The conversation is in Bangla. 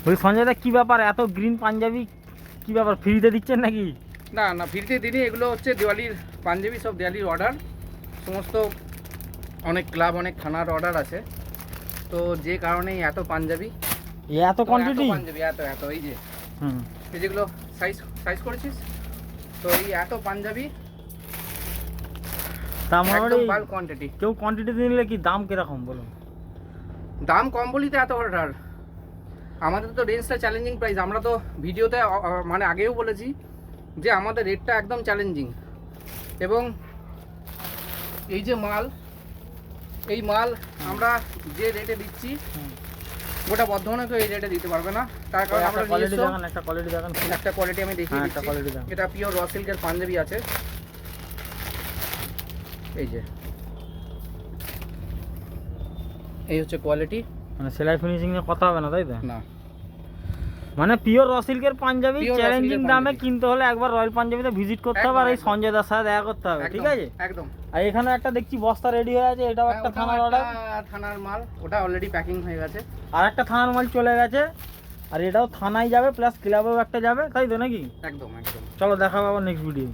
ওই সঞ্জয় দা কি ব্যাপার, এত গ্রিন পাঞ্জাবি কি ব্যাপার, ফ্রিতে দিচ্ছেন নাকি? না না, ফ্রিতে দিনই, এগুলো হচ্ছে দিওয়ালির পাঞ্জাবি, সব দিওয়ালির অর্ডার। সমস্ত অনেক ক্লাব, অনেক থানার অর্ডার আছে, তো যে কারণেই এত পাঞ্জাবি, এত কোয়ান্টিটি পাঞ্জাবি, এত এই যে হুম, এই যেগুলো সাইজ সাইজ করেছিস, তো এই এত পাঞ্জাবি তা একদম মোটামুটি বাল্ক কোয়ান্টিটি। কেউ কোয়ান্টিটি নিলে কি দাম কিরকম বলুন? দাম কম বলি তো এত অর্ডার। আমাদের তো রেঞ্জটা চ্যালেঞ্জিং প্রাইস। আমরা তো ভিডিওতে মানে আগেও বলেছি যে আমাদের রেটটা একদম চ্যালেঞ্জিং। এবং এই যে মাল, এই মাল আমরা যে রেটে দিচ্ছি গোটা বর্ধমানে তো এই রেটে দিতে পারবে না। তার কারণ আমরা কোয়ালিটি নিজস্ব দেখান, একটা কোয়ালিটি দেখান, একটা কোয়ালিটি আমি দেখিয়ে হ্যাঁ, একটা দিচ্ছি। কোয়ালিটি দেখান। এটা পিওর র সিল্কের পাঞ্জাবি আছে, এই যে এই হচ্ছে কোয়ালিটি। মানে সেলাই ফিনিশিং নিয়ে কথা হবে না, তাই তো? না, মানে পিওর র সিল্কের পাঞ্জাবি, Pure raw চ্যালেঞ্জিং silk এর দামে পাঞ্জাবি। কিনতে হলে একবার রয়্যাল পাঞ্জাবিতে ভিজিট করতে হবে, আর এই একদম, সঞ্জয় দার সাথে দেখা করতে হবে, ঠিক আছে? একদম। আর এখানে একটা দেখছি বস্তা রেডি হয়ে আছে, এটাও একটা ওটাও থানার একটা অর্ডার, থানার মাল, ওটা অলরেডি প্যাকিং হয়ে গেছে। আর একটা থানার মাল চলে গেছে, আর এটাও থানায় যাবে প্লাস ক্লাবেও একটা যাবে, তাই তো নাকি? একদম একদম। চলো দেখা পাবো নেক্সট ভিডিও।